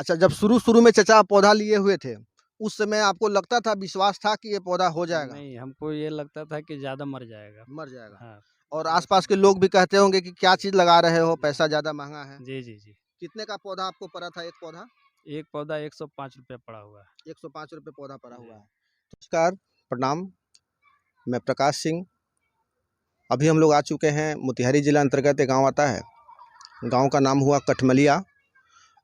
अच्छा, जब शुरू-शुरू में चचा पौधा लिए हुए थे, उस समय आपको लगता था, विश्वास था कि ये पौधा हो जाएगा? नहीं, हमको ये लगता था कि ज़्यादा मर जाएगा। मर जाएगा। हाँ, और थोड़ा-सा आस-पास के लोग भी कहते होंगे कि क्या चीज़ लगा रहे हो, पैसा ज़्यादा महँगा है। जी, जी, जी। कितने का पौधा आपको पड़ा था, एक पौधा? एक पौधा ₹105 पड़ा हुआ है। ₹105 पौधा पड़ा हुआ जी। है। नमस्कार, प्रणाम, मैं प्रकाश सिंह। अभी हम लोग आ चुके हैं, मोतिहारी जिला अंतर्गत एक गाँव आता है। गाँव का नाम हुआ कठमलिया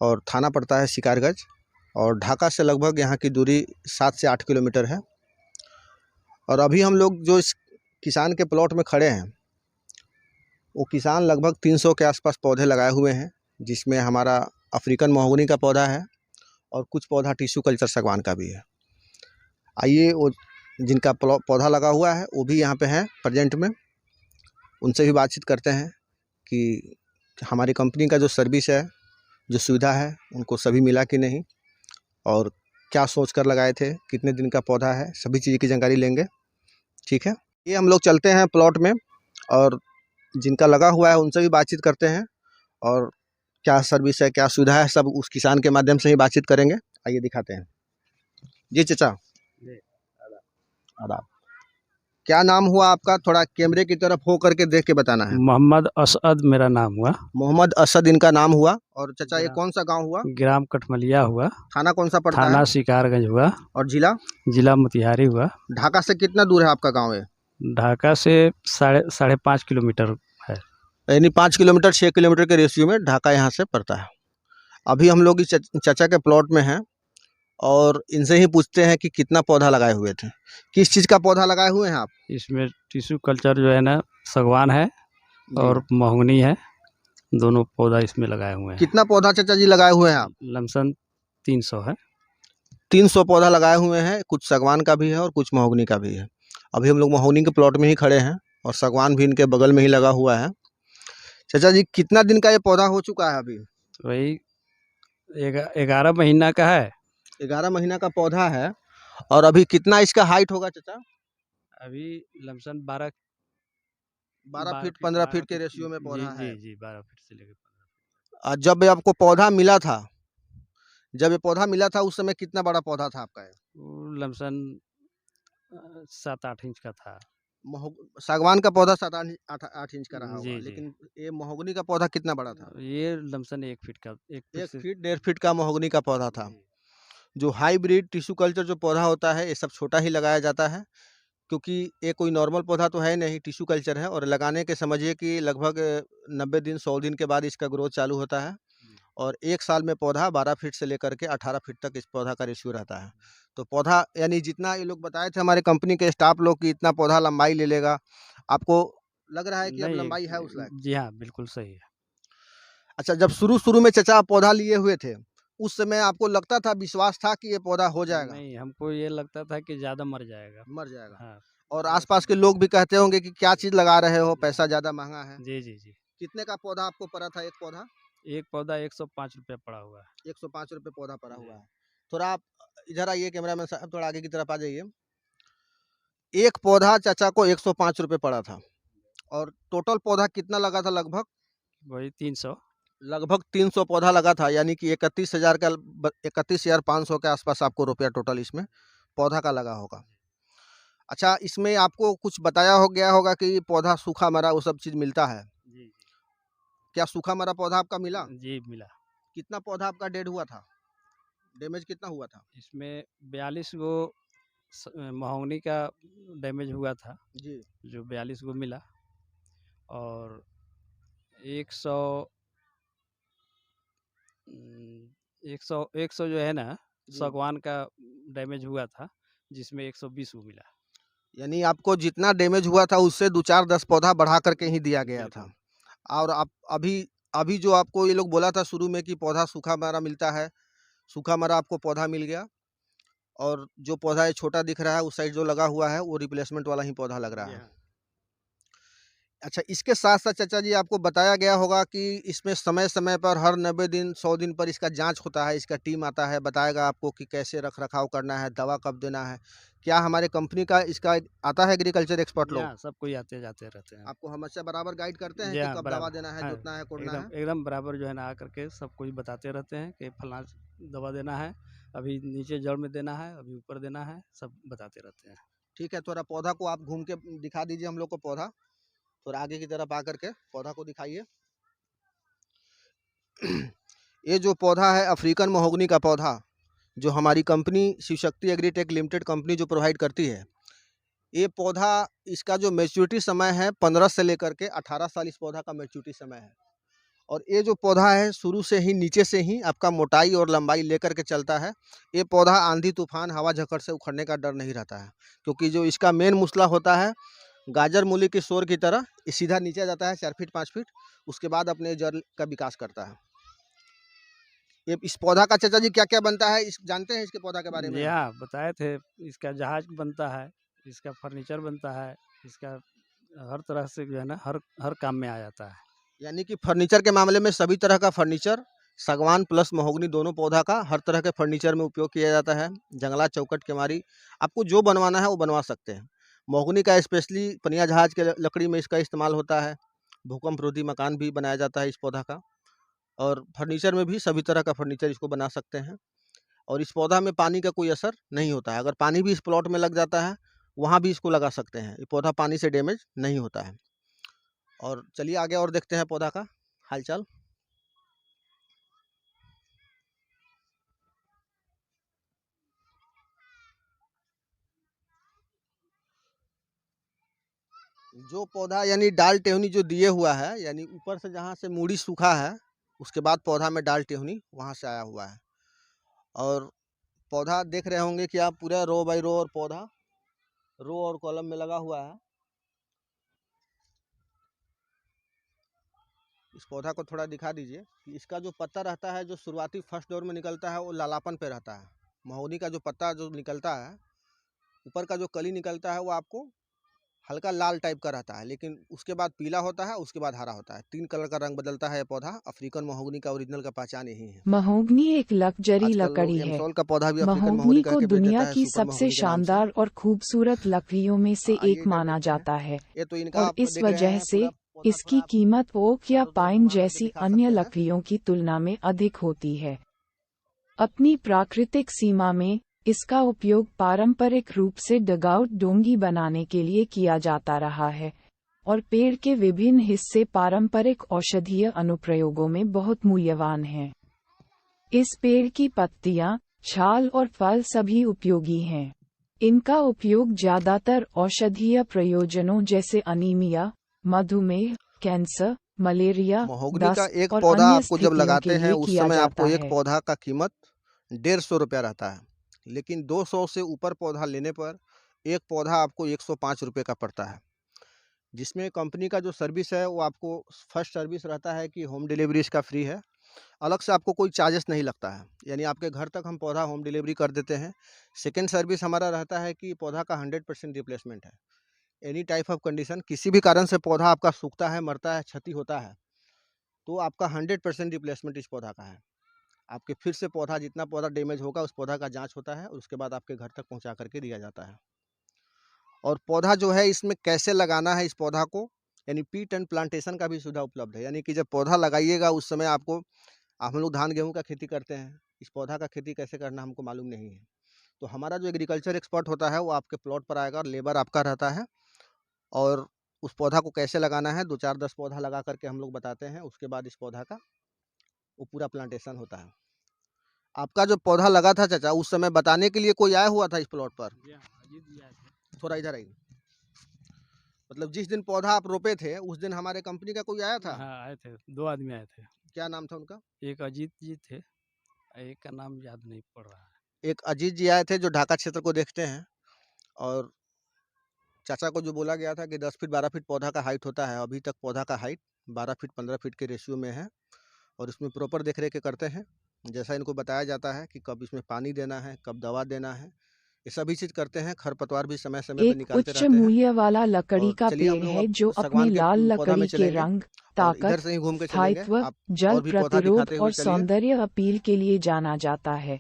और थाना पड़ता है शिकारगंज, और ढाका से लगभग यहाँ की दूरी 7 से 8 किलोमीटर है। और अभी हम लोग जो इस किसान के प्लॉट में खड़े हैं, वो किसान लगभग 300 के आसपास पौधे लगाए हुए हैं, जिसमें हमारा अफ्रीकन महोगनी का पौधा है और कुछ पौधा टिश्यू कल्चर सागवान का भी है। आइए, वो जिनका पौधा लगा हुआ है वो भी यहाँ पे हैं प्रेजेंट में, उनसे भी बातचीत करते हैं कि हमारी कंपनी का जो सर्विस है, जो सुविधा है, उनको सभी मिला कि नहीं, और क्या सोच कर लगाए थे, कितने दिन का पौधा है, सभी चीज़ की जानकारी लेंगे। ठीक है, ये हम लोग चलते हैं प्लॉट में और जिनका लगा हुआ है उनसे भी बातचीत करते हैं, और क्या सर्विस है, क्या सुविधा है, सब उस किसान के माध्यम से ही बातचीत करेंगे। आइए दिखाते हैं। जी चचा। जी। आदाब। क्या नाम हुआ आपका? थोड़ा कैमरे की तरफ हो करके देख के बताना है। मोहम्मद असअद मेरा नाम हुआ। मोहम्मद असद इनका नाम हुआ। और चचा, ये ग्राम कौन सा गांव हुआ? ग्राम कठमलिया हुआ। थाना कौन सा पड़ता है? थाना शिकारगंज हुआ। और जिला? जिला मोतिहारी हुआ। ढाका से कितना दूर है आपका गांव? है ढाका से साढ़े 5 किलोमीटर है। यानी 5 किलोमीटर 6 किलोमीटर के रेशियो में ढाका यहाँ से पड़ता है। अभी हम लोग इस चचा के प्लॉट में हैं और इनसे ही पूछते हैं कि कितना पौधा लगाए हुए थे, किस चीज़ का पौधा लगाए हुए हैं आप? इसमें टिश्यू कल्चर जो है ना, सागवान है जी। और महोगनी है, दोनों पौधा इसमें लगाए हुए हैं। कितना पौधा चचा जी लगाए हुए हैं आप? लमसम 300 है। 300 पौधा लगाए हुए हैं, कुछ सागवान का भी है और कुछ महोगनी का भी है। अभी हम लोग महोगनी के प्लॉट में ही खड़े हैं और सागवान भी इनके बगल में ही लगा हुआ है। चाचा जी, कितना दिन का ये पौधा हो चुका है अभी? वही 11 महीना का है। 11 महीना का पौधा है। और अभी कितना इसका हाइट होगा चाचा? अभी लमसम 12 12 फीट 15 12 फीट के फीट। रेशियो में जी, पौधा है। जी, जी, 12 फीट से लेकर 15 फीट। जब आपको पौधा मिला था, जब ये पौधा मिला था उस समय कितना बड़ा पौधा था आपका? वो लमसम 7-8 इंच का था। सागवान का पौधा 7-8 इंच का रहा होगा, जी, जी। लेकिन ये महोगनी का पौधा कितना बड़ा था? ये लमसम 1 फीट का, 1 फीट 1 से। फीट 1.5 फीट का महोगनी का पौधा था। जी। जो हाइब्रिड टिश्यू कल्चर जो पौधा होता है, ये सब छोटा ही लगाया जाता है, क्योंकि ये कोई नॉर्मल पौधा तो है नहीं, टिश्यू कल्चर है। और लगाने के समझिए कि लगभग 90 दिन 100 दिन के बाद इसका ग्रोथ चालू होता है। जी। और 1 साल में पौधा 12 फीट से लेकर के 18 फीट तक इस पौधा का रेशियो रहता है। तो पौधा यानी जितना ये लोग बताए थे हमारे कंपनी के स्टाफ लोग कि इतना पौधा लंबाई ले लेगा, आपको लग रहा है कि अब नहीं, लंबाई है उस लायक? जी हाँ, बिल्कुल सही है। अच्छा, जब शुरू-शुरू में चचा पौधा लिए हुए थे, उस समय आपको लगता था, विश्वास था कि ये पौधा हो जाएगा? नहीं, हमको ये लगता था कि ज़्यादा मर जाएगा। मर जाएगा। हाँ, और थोड़ा-सा आस-पास के लोग भी कहते होंगे कि क्या चीज़ लगा रहे हो, पैसा ज़्यादा महँगा है। जी, जी, जी। कितने का पौधा आपको पड़ा था, एक पौधा? एक पौधा ₹105 पड़ा हुआ है। ₹105 पौधा पड़ा हुआ जी। है। थोड़ा आप इधर आइए, कैमरामैन साहब थोड़ा आगे की तरफ आ जाइए। एक पौधा चाचा को ₹105 पड़ा था और टोटल पौधा कितना लगा था लगभग? वही 300। लगभग 300 पौधा लगा था, यानी कि 31,000 का 31,500 के आसपास आपको रुपया टोटल इसमें पौधा का लगा होगा। अच्छा, इसमें आपको कुछ बताया हो गया होगा कि पौधा सूखा मरा वो सब चीज़ मिलता है। जी, जी। क्या सूखा मरा पौधा आपका मिला? जी, मिला। कितना पौधा आपका डेड हुआ था? डैमेज कितना हुआ था? इसमें 42 गो महोगनी का डैमेज हुआ था, जी। जो 42 गो मिला। और 100 100 जो है ना, जी। सागवान का डैमेज हुआ था, जिसमें 120 को मिला। यानी आपको जितना डैमेज हुआ था उससे 2 4 10 पौधा बढ़ा करके ही दिया गया था। बिल्कुल। और आप अभी अभी जो आपको ये लोग बोला था शुरू में कि पौधा सूखा मरा मिलता है, सूखा मरा आपको पौधा मिल गया। और जो पौधा ये छोटा दिख रहा है उस साइड जो लगा हुआ है वो रिप्लेसमेंट वाला ही पौधा लग रहा जी है। हाँ। अच्छा, इसके साथ-साथ चाचा जी आपको बताया गया होगा कि इसमें समय-समय पर हर 90 दिन, 100 दिन पर इसका जाँच होता है, इसका टीम आता है, बताएगा आपको कि कैसे रख-रखाव करना है, दवा कब देना है। क्या हमारे कंपनी का इसका आता है एग्रीकल्चर एक्सपर्ट जी लोग? हाँ, सब कोई आते-जाते रहते हैं। आपको हमेशा बराबर गाइड करते हैं जी कि हाँ, कब दवा बराबर। देना है, हाँ, जोतना है, कोड़ना एकदम है? एकदम बराबर जो है ना आकर के सब कुछ बताते रहते हैं कि फलाँ दवा देना है, अभी नीचे जड़ में देना है, अभी ऊपर देना है, सब बताते रहते हैं। ठीक है, थोड़ा पौधा को आप घूम के दिखा दीजिए हम लोग को पौधा। थोड़ा आगे की तरफ आकर के पौधा को दिखाइए। ये जो पौधा है अफ्रीकन महोगनी का पौधा, जो हमारी company Shiv Shakti agritech limited company जो प्रोवाइड करती है। ये पौधा, इसका जो मैच्योरिटी समय है 15 से लेकर के 18 साल इस पौधा का मैच्योरिटी समय है। और ये जो पौधा है शुरू से ही नीचे से ही आपका मोटाई और लंबाई लेकर के चलता है। ये पौधा आंधी तूफान हवा झक्कड़ से उखड़ने का डर नहीं रहता है, क्योंकि जो इसका मेन मूसला होता है गाजर मूली के शोर की तरह, ये सीधा नीचे जाता है 4 फीट 5 फीट, उसके बाद अपने जड़ का विकास करता है। ये इस पौधा का चाचा जी क्या-क्या बनता है, इस जानते हैं इसके पौधा के बारे जी में? हाँ, बताए थे इसका जहाज बनता है, इसका फर्नीचर बनता है, इसका हर तरह से जो है ना हर हर काम में आ जाता है। यानी कि फर्नीचर के मामले में सभी तरह का फर्नीचर, सागवान प्लस महोगनी दोनों पौधा का हर तरह के फर्नीचर में उपयोग किया जाता है। जंगला, चौखट, केमारी, आपको जो बनवाना है वो बनवा सकते हैं। महोगनी का स्पेशली पनिया जहाज के लकड़ी में इसका इस्तेमाल होता है। भूकंप रोधी मकान भी बनाया जाता है इस पौधा का, और फर्नीचर में भी सभी तरह का फर्नीचर इसको बना सकते हैं। और इस पौधा में पानी का कोई असर नहीं होता है। अगर पानी भी इस प्लॉट में लग जाता है, वहाँ भी इसको लगा सकते हैं। ये पौधा पानी से डैमेज नहीं होता है। और चलिए आगे और देखते हैं पौधा का हालचाल। जो पौधा यानी डाल टेहनी जो दिए हुआ है, यानी ऊपर से जहाँ से मूड़ी सूखा है, उसके बाद पौधा में डाल टेहनी वहाँ से आया हुआ है। और पौधा देख रहे होंगे कि आप पूरा रो बाई रो, और पौधा रो और कॉलम में लगा हुआ है। इस पौधा को थोड़ा दिखा दीजिए कि इसका जो पत्ता रहता है, जो शुरुआती फर्स्ट डोर में निकलता है, वो लालापन पे रहता है। महोगनी का जो पत्ता जो निकलता है, ऊपर का जो कली निकलता है, वो आपको हल्का लाल टाइप का रहता है, लेकिन उसके बाद पीला होता है, उसके बाद हरा होता है। 3 कलर का रंग बदलता है ये पौधा। अफ्रीकन महोगनी का ओरिजिनल का पहचान यही है। महोगनी एक लग्जरी आजकल लोग लकड़ी है। एमसोल का पौधा भी अफ्रीकन महोगनी महोगनी कह को के बेच दुनिया देता है, की सुपर सबसे महोगनी के नाम से। शानदार और खूबसूरत लकड़ियों में से आइए एक इधर माना देखते हैं। जाता है ये तो इनका और आप इस देख रहे वजह हैं से पूरा पौधा, थोड़ा इसकी आप कीमत ओक या चारों तरफ पाइन घुमा करके जैसी दिखा अन्य सकते हैं। लकड़ियों की तुलना में अधिक होती है। अपनी प्राकृतिक सीमा में इसका उपयोग पारंपरिक रूप से डगआउट डोंगी बनाने के लिए किया जाता रहा है और पेड़ के विभिन्न हिस्से पारंपरिक औषधीय अनुप्रयोगों में बहुत मूल्यवान हैं। इस पेड़ की पत्तियां, छाल और फल सभी उपयोगी हैं। इनका उपयोग ज्यादातर औषधीय प्रयोजनों जैसे अनीमिया, मधुमेह, कैंसर, मलेरिया, महोगनी का दस्त एक और पौधा अन्य आपको जब स्थितियों के लगाते हैं, लिए उस किया समय आपको जाता एक है। पौधा का कीमत 150 रुपया रहता है। लेकिन 200 से ऊपर पौधा लेने पर एक पौधा आपको 105 रुपये का पड़ता है। जिसमें कंपनी का जो सर्विस है, वो आपको फर्स्ट सर्विस रहता है कि होम डिलीवरी इसका फ्री है। अलग से आपको कोई चार्जेस नहीं लगता है, यानी आपके घर तक हम पौधा होम डिलीवरी कर देते हैं। सेकंड सर्विस हमारा रहता है कि पौधा का 100% रिप्लेसमेंट है। एनी टाइप ऑफ कंडीशन, किसी भी कारण से पौधा आपका सूखता है, मरता है, क्षति होता है, तो आपका 100% रिप्लेसमेंट इस पौधा का है। आपके फिर से पौधा, जितना पौधा डैमेज होगा उस पौधा का जाँच होता है और उसके बाद आपके घर तक पहुँचा करके दिया जाता है। और पौधा जो है इसमें कैसे लगाना है इस पौधा को, यानी पीट एंड प्लांटेशन का भी सुविधा उपलब्ध है। यानी कि जब पौधा लगाइएगा उस समय आपको, हम लोग धान गेहूँ का खेती करते हैं, इस पौधा का खेती कैसे करना हमको मालूम नहीं है। तो हमारा जो एग्रीकल्चर एक्सपर्ट होता है वो आपके प्लॉट पर आएगा और लेबर आपका रहता है, और उस पौधा को कैसे लगाना है 2 4 10 पौधा लगा करके हम लोग बताते हैं। उसके बाद इस पौधा का वो पूरा प्लांटेशन होता है। आपका जो पौधा लगा था चाचा, उस समय बताने के लिए कोई आया हुआ था इस प्लॉट पर? जी हाँ, अजीत जी आए थे। थोड़ा इधर आइए। मतलब जिस दिन पौधा आप रोपे थे उस दिन हमारे कंपनी का कोई आया था? हाँ, आए थे, 2 आदमी आए थे। क्या नाम था उनका? एक अजीत जी थे, एक का नाम याद नहीं पड़ रहा है। एक अजीत जी आए थे जो ढाका क्षेत्र को देखते हैं, और चाचा को जो बोला गया था कि 10 फीट 12 फीट पौधा का हाइट होता है, अभी तक पौधा का हाइट 12 फीट 15 फीट के रेशियो में है। और इसमें प्रॉपर देख रेख करते हैं, जैसा इनको बताया जाता है कि कब इसमें पानी देना है, कब दवा देना है, ये सभी चीज़ करते हैं, खरपतवार भी समय समय पे एक निकालते उच्च रहते हैं। मूल्य वाला लकड़ी और का चलिए हम पेड़ लोग है अब जो अपनी सागवान के लाल पौधा में लकड़ी के चलेंगे रंग, और इधर ताकत, से ही घूम के चलेंगे। स्थायित्व, आप जल और भी पौधा प्रतिरोध दिखाते हुए और चलिए। सौंदर्य अपील के लिए जाना जाता है।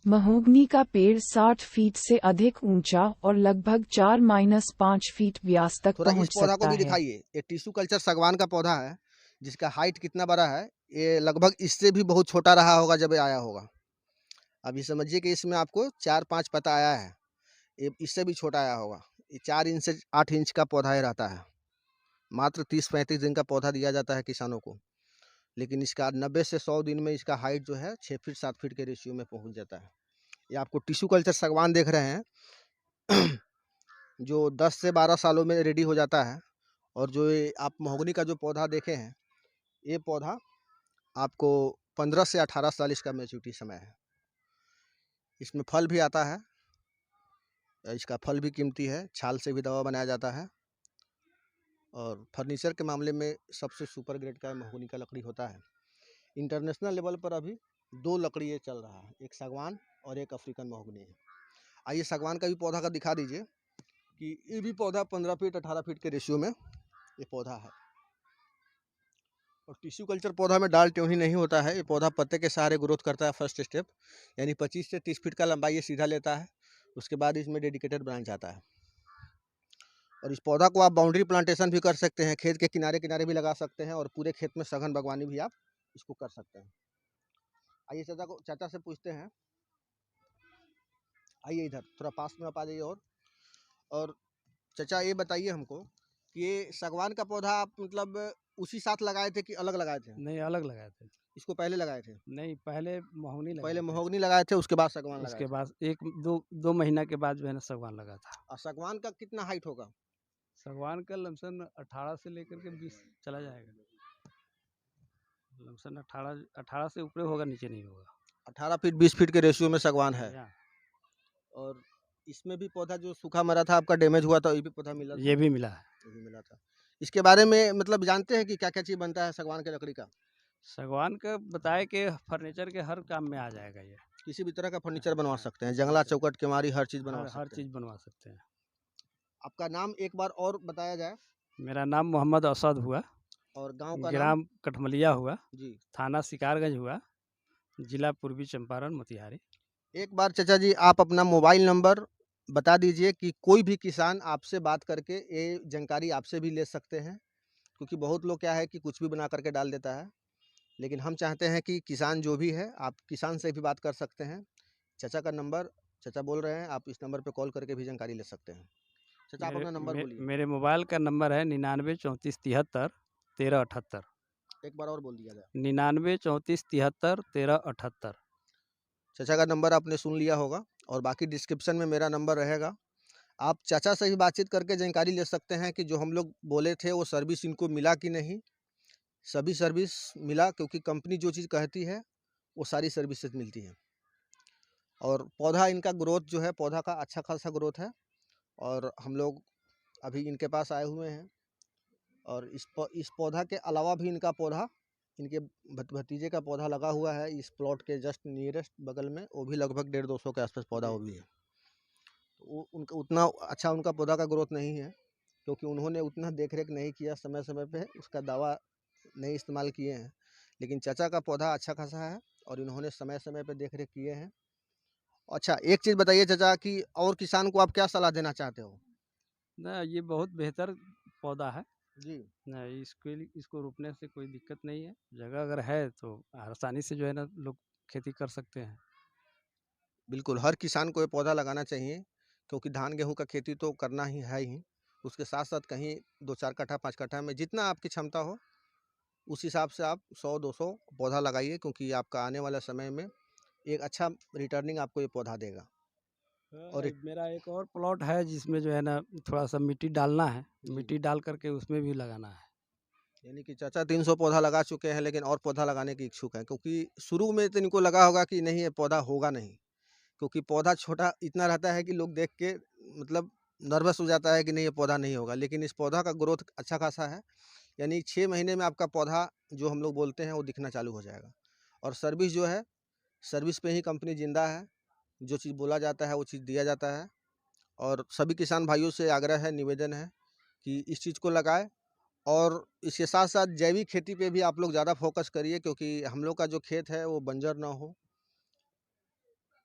महोगनी का पेड़ 60 फीट से अधिक ऊंचा और लगभग 4-5 फीट व्यास तक थोड़ा इस पहुंच पौधा को सकता भी है। दिखाइए। ये टिश्यू कल्चर सागवान का पौधा है, जिसका हाइट कितना बड़ा है। ये लगभग इससे भी बहुत छोटा रहा होगा जब ये आया होगा। अभी समझिए कि इसमें आपको 4-5 पत्ता आया है, ये इससे भी छोटा आया होगा। ये 4 इंच से 8 इंच का पौधा ही रहता है। मात्र 30-35 दिन का पौधा दिया जाता है किसानों को, लेकिन इसका 90 से 100 दिन में इसका हाइट जो है 6 फीट 7 फीट के रेशियो में पहुंच जाता है। ये आपको टिश्यू कल्चर सागवान देख रहे हैं जो 10 से 12 सालों में रेडी हो जाता है। और जो ये आप महोगनी का जो पौधा देखे हैं, ये पौधा आपको 15 से 18 साल इसका मैच्योरिटी समय है। इसमें फल भी आता है, इसका फल भी कीमती है, छाल से भी दवा बनाया जाता है। और फर्नीचर के मामले में सबसे सुपर ग्रेड का महोगनी का लकड़ी होता है। इंटरनेशनल लेवल पर अभी 2 लकड़ी ये चल रहा है, एक सागवान और एक अफ्रीकन महोगनी है। आइए सागवान का भी पौधा का दिखा दीजिए कि ये भी पौधा 15 फीट 18 फीट के रेशियो में ये पौधा है। और टिश्यू कल्चर पौधा में डाल टेढ़ी नहीं होता है। ये पौधा पत्ते के सहारे ग्रोथ करता है। फर्स्ट स्टेप यानी 25 से 30 फीट का लंबाई ये सीधा लेता है। उसके बाद इसमें डेडिकेटेड ब्रांच आता है। और इस पौधा को आप बाउंड्री प्लांटेशन भी कर सकते हैं, खेत के किनारे किनारे भी लगा सकते हैं और पूरे खेत में सघन बागवानी भी आप इसको कर सकते हैं। आइए चाचा से पूछते हैं। आइए इधर थोड़ा पास में आप आ जाइए। और चाचा ये बताइए हमको कि ये सागवान का पौधा आप मतलब उसी साथ लगाए थे कि अलग लगाए थे? नहीं, अलग लगाए थे। इसको पहले लगाए थे? नहीं, पहले महोगनी लगाए पहले थे। महोगनी लगाए थे, उसके बाद सागवान लगाए उसके थे। बाद 1-2 महीना के बाद जो है ना सागवान लगा था। और सागवान का कितना हाइट होगा? सागवान का लमसम 18 से लेकर के 20 चला जाएगा। लमसम 18 से ऊपर होगा, नीचे नहीं होगा। 18 फीट 20 फीट के रेशियो में सागवान है। या, और इसमें भी पौधा जो सूखा मरा था आपका, डैमेज हुआ था, ये भी पौधा मिला था? ये भी मिला है। ये भी मिला था। इसके बारे में मतलब जानते हैं कि क्या क्या चीज़ बनता है सागवान के लकड़ी का? सागवान का बताए कि फर्नीचर के हर काम में आ जाएगा ये। किसी भी तरह का फर्नीचर बनवा हाँ, सकते हैं, किसी भी जंगला तरह चौकट केवाड़ी हर चीज़ बनवा हर सकते हैं। चीज़ बनवा सकते हैं। आपका नाम एक बार और बताया जाए। मेरा नाम मोहम्मद असद हुआ, और गांव का नाम? ग्राम कठमलिया हुआ, जी। थाना शिकारगंज हुआ, जिला पूर्वी चंपारण मोतिहारी। एक बार चाचा जी आप अपना मोबाइल नंबर बता दीजिए कि कोई भी किसान आपसे बात करके ये जानकारी आपसे भी ले सकते हैं। क्योंकि बहुत लोग क्या है कि कुछ भी बना करके डाल देता है, लेकिन हम चाहते हैं कि किसान जो भी है, आप किसान से भी बात कर सकते हैं। चाचा का नंबर चाचा बोल रहे हैं, आप इस नंबर पे कॉल करके भी जानकारी ले सकते हैं। चाचा आप अपना नंबर बोलिए। मेरे मोबाइल का नंबर है 99 34 73 13 78। एक बार और बोल दिया जाए। 99 34 73 13 78। चाचा का नंबर आपने सुन लिया होगा और बाकी डिस्क्रिप्शन में मेरा नंबर रहेगा। आप चाचा से भी बातचीत करके जानकारी ले सकते हैं कि जो हम लोग बोले थे वो सर्विस इनको मिला कि नहीं। सभी सर्विस मिला, क्योंकि कंपनी जो चीज़ कहती है वो सारी सर्विसेज मिलती हैं। और पौधा इनका ग्रोथ जो है, पौधा का अच्छा खासा ग्रोथ है। और हम लोग अभी इनके पास आए हुए हैं। और इस पौधा के अलावा भी इनका पौधा, इनके भतीजे का पौधा लगा हुआ है इस प्लॉट के जस्ट नियरेस्ट बगल में। वो भी लगभग 150-200 के आसपास पौधा वो भी है। तो वो उनका उतना अच्छा उनका पौधा का ग्रोथ नहीं है, क्योंकि उन्होंने उतना देख रेख नहीं किया, समय समय पे उसका दवा नहीं इस्तेमाल किए हैं। लेकिन चाचा का पौधा अच्छा खासा है और इन्होंने समय समय पे देख रेख किए हैं। अच्छा एक चीज़ बताइए चाचा कि और किसान को आप क्या सलाह देना चाहते हो? ना, ये बहुत बेहतर पौधा है। जी। ना, इसको रोपने से कोई दिक्कत नहीं है। जगह अगर है तो आसानी से जो है ना लोग खेती कर सकते हैं। बिल्कुल, हर किसान को ये पौधा लगाना चाहिए, क्योंकि धान गेहूँ का खेती तो करना ही है ही। उसके साथ-साथ कहीं 2-4 कट्ठा 5 कट्ठा में जितना आपकी क्षमता हो, उस हिसाब से आप 100-200 पौधा लगाइए, क्योंकि आपका आने वाला समय में एक अच्छा रिटर्निंग आपको ये पौधा देगा। और मेरा एक और प्लॉट है जिसमें जो है ना थोड़ा सा मिट्टी डालना है। जी। मिट्टी डाल करके उसमें भी लगाना है। यानी कि चाचा 300 पौधा लगा चुके हैं, लेकिन और पौधा लगाने की इच्छुक हैं, क्योंकि शुरू में तो इनको लगा होगा कि नहीं ये पौधा होगा नहीं। क्योंकि पौधा छोटा इतना रहता है कि लोग देख के मतलब नर्वस हो जाता है कि नहीं ये पौधा नहीं होगा। लेकिन इस पौधा का ग्रोथ अच्छा खासा है। यानी 6 महीने में आपका पौधा जो हम लोग बोलते हैं वो दिखना चालू हो जाएगा। और सर्विस जो है, सर्विस पे ही कंपनी ज़िंदा है। जो चीज़ बोला जाता है वो चीज़ दिया जाता है। और सभी किसान भाइयों से आग्रह है, निवेदन है कि इस चीज़ को लगाएँ और इसके साथ-साथ जैविक खेती पे भी आप लोग ज़्यादा फ़ोकस करिए, क्योंकि हम लोग का जो खेत है वो बंजर ना हो।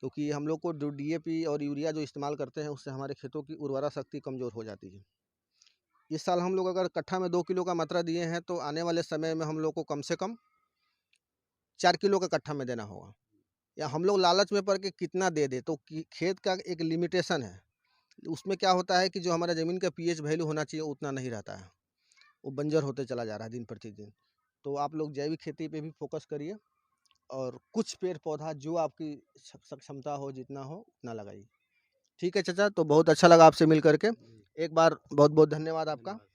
क्योंकि हम लोग को जो डीएपी और यूरिया जो इस्तेमाल करते हैं उससे हमारे खेतों की उर्वरा शक्ति कमज़ोर हो जाती है। इस साल हम लोग अगर कट्ठा में 2 किलो का मात्रा दिए हैं तो आने वाले समय में हम लोग को कम से कम 4 किलो का कट्ठा में देना होगा। या हम लोग लालच में पड़ के कितना दे दें, तो खेत का एक लिमिटेशन है। उसमें क्या होता है कि जो हमारा ज़मीन का पीएच वैल्यू होना चाहिए उतना नहीं रहता है, वो बंजर होते चला जा रहा है दिन प्रतिदिन। तो आप लोग जैविक खेती पे भी फोकस करिए और कुछ पेड़ पौधा जो आपकी क्षमता हो, जितना हो उतना लगाइए। ठीक है चाचा, तो बहुत अच्छा लगा आपसे मिल करके। जी, एक बार बहुत बहुत धन्यवाद आपका। धन्यवाद।